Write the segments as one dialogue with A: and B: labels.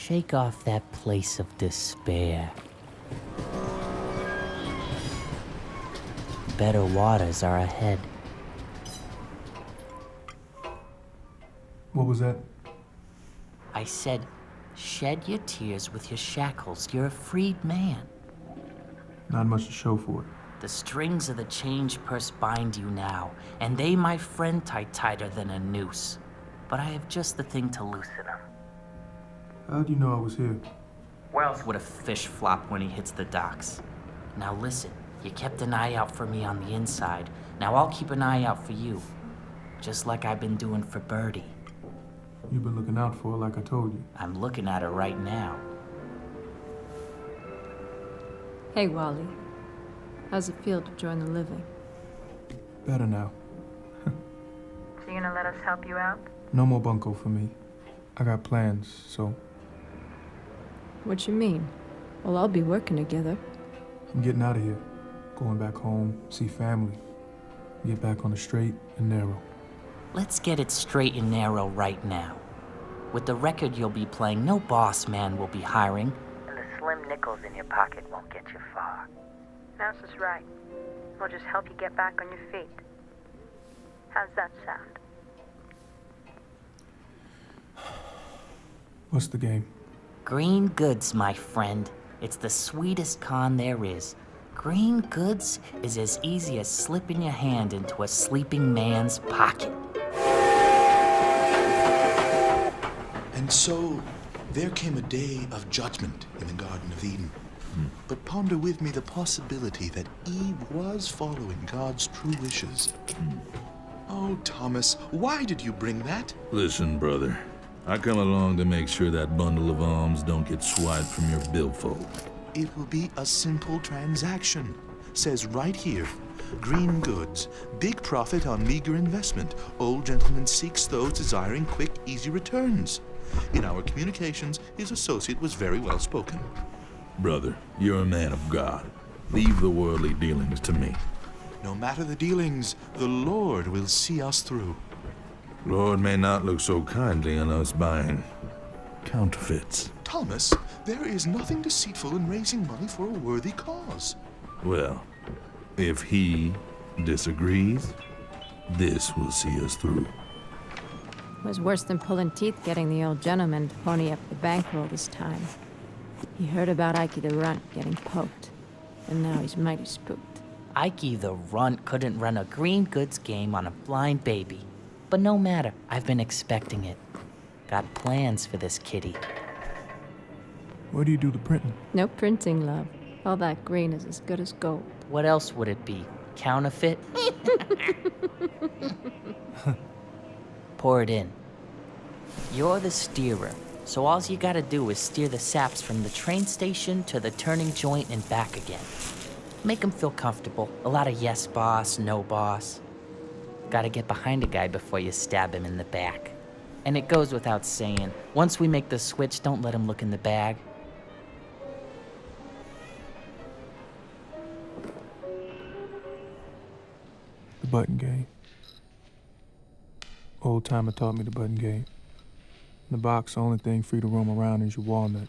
A: Shake off that place of despair. Better waters are ahead.
B: What was that?
A: I said, shed your tears with your shackles. You're a freed man.
B: Not much to show for it.
A: The strings of the change purse bind you now, and they, my friend, tie tighter than a noose. But I have just the thing to loosen them.
B: How'd you know I was here?
A: Where else would a fish flop when he hits the docks? Now listen, you kept an eye out for me on the inside. Now I'll keep an eye out for you. Just like I've been doing for Birdie.
B: You've been looking out for her like I told you.
A: I'm looking at her right now.
C: Hey, Wally. How's it feel to join the living?
B: Better now.
D: So you gonna let us help you out?
B: No more bunco for me. I got plans, so
C: What you mean? Well, I'll be working together.
B: I'm getting out of here. Going back home, see family. Get back on the straight and narrow.
A: Let's get it straight and narrow right now. With the record you'll be playing, no boss man will be hiring.
D: And the slim nickels in your pocket won't get you far. Mouse is right. We'll just help you get back on your feet. How's that sound?
B: What's the game?
A: Green goods, my friend. It's the sweetest con there is. Green goods is as easy as slipping your hand into a sleeping man's pocket.
E: And so, there came a day of judgment in the Garden of Eden. But ponder with me the possibility that Eve was following God's true wishes. Oh, Thomas, why did you bring that?
F: Listen, brother. I come along to make sure that bundle of alms don't get swiped from your billfold.
E: It will be a simple transaction. Says right here, green goods, big profit on meager investment. Old gentleman seeks those desiring quick, easy returns. In our communications, his associate was very well spoken.
F: Brother, you're a man of God. Leave the worldly dealings to me.
E: No matter the dealings, the Lord will see us through.
F: Lord may not look so kindly on us buying counterfeits.
E: Thomas, there is nothing deceitful in raising money for a worthy cause.
F: Well, if he disagrees, this will see us through.
C: It was worse than pulling teeth getting the old gentleman to pony up the bankroll this time. He heard about Ike the Runt getting poked, and now he's mighty spooked.
A: Ike the Runt couldn't run a green goods game on a blind baby. But no matter, I've been expecting it. Got plans for this kitty.
B: Where do you do the printing?
C: No printing, love. All that green is as good as gold.
A: What else would it be? Counterfeit? Pour it in. You're the steerer, so all you gotta do is steer the saps from the train station to the turning joint and back again. Make 'em feel comfortable. A lot of yes boss, no boss. Gotta get behind a guy before you stab him in the back. And it goes without saying, once we make the switch, don't let him look in the bag.
B: The button game. Old timer taught me the button game. In the box, the only thing free to roam around is your walnut.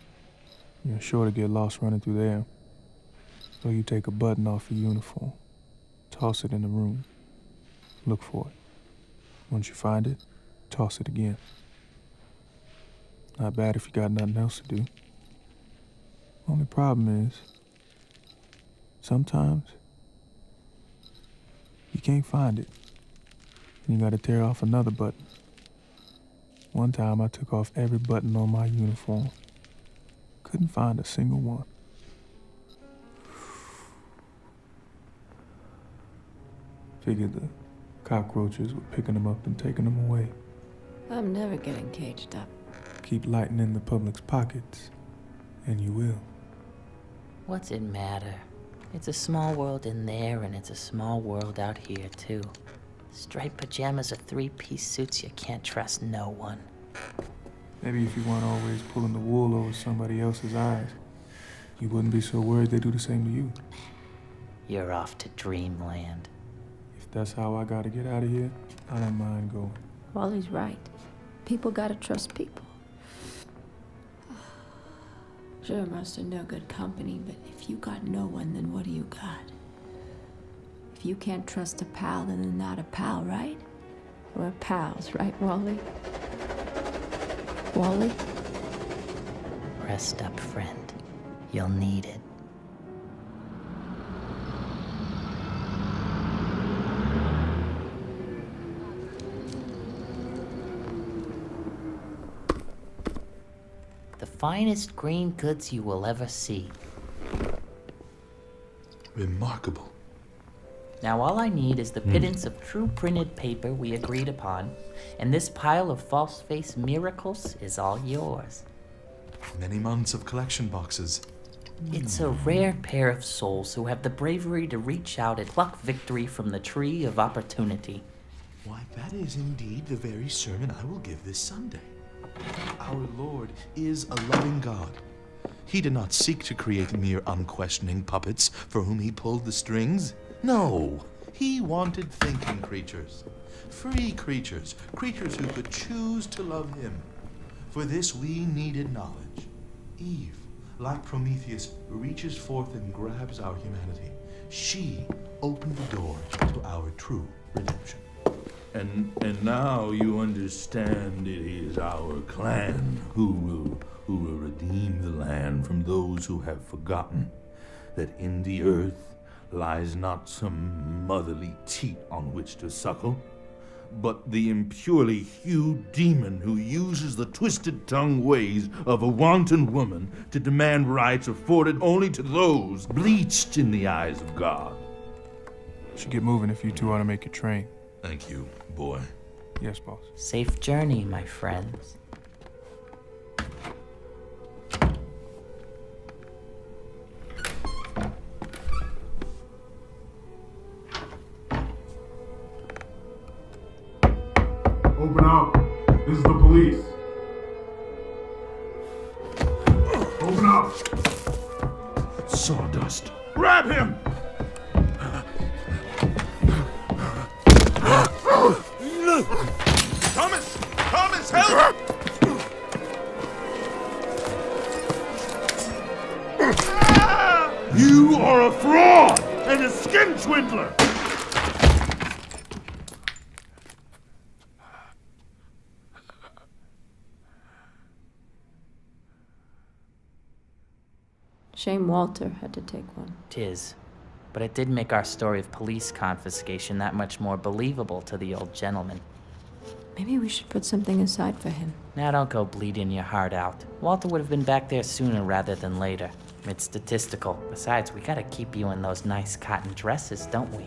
B: You're sure to get lost running through there. So you take a button off your uniform, toss it in the room, look for it. Once you find it, toss it again. Not bad if you got nothing else to do. Only problem is, sometimes you can't find it, and you gotta tear off another button. One time I took off every button on my uniform. Couldn't find a single one. Figured the cockroaches were picking them up and taking them away.
C: I'm never getting caged up.
B: Keep lightening the public's pockets, and you will.
A: What's it matter? It's a small world in there, and it's a small world out here, too. Striped pajamas or three-piece suits, you can't trust no one.
B: Maybe if you weren't always pulling the wool over somebody else's eyes, you wouldn't be so worried they do the same to you.
A: You're off to dreamland.
B: If that's how I gotta get out of here, I don't mind going.
C: Wally's right. People gotta trust people. Sure, most are no good company, but if you got no one, then what do you got? If you can't trust a pal, then they're not a pal, right? We're pals, right, Wally? Wally?
A: Rest up, friend. You'll need it. The finest green goods you will ever see.
E: Remarkable.
A: Now all I need is the pittance of true printed paper we agreed upon, and this pile of false-face miracles is all yours.
E: Many months of collection boxes.
A: It's a rare pair of souls who have the bravery to reach out and pluck victory from the tree of opportunity.
E: Why, that is indeed the very sermon I will give this Sunday. Our Lord is a loving God. He did not seek to create mere unquestioning puppets for whom he pulled the strings. No, he wanted thinking creatures, free creatures, creatures who could choose to love him. For this we needed knowledge. Eve, like Prometheus, reaches forth and grabs our humanity. She opened the door to our true redemption.
F: And now you understand it is our clan who will redeem the land from those who have forgotten that in the earth lies not some motherly teat on which to suckle, but the impurely hued demon who uses the twisted-tongued ways of a wanton woman to demand rights afforded only to those bleached in the eyes of God.
B: Should get moving if you two want to make your train.
E: Thank you, boy.
B: Yes, boss.
A: Safe journey, my friends.
G: Open up. This is the police. Open up.
F: Sawdust. Grab him!
E: Thomas! Thomas, help!
F: You are a fraud and a skin swindler!
C: Shame Walter had to take one.
A: 'Tis. But it did make our story of police confiscation that much more believable to the old gentleman.
C: Maybe we should put something aside for him.
A: Now don't go bleeding your heart out. Walter would have been back there sooner rather than later. It's statistical. Besides, we gotta keep you in those nice cotton dresses, don't we?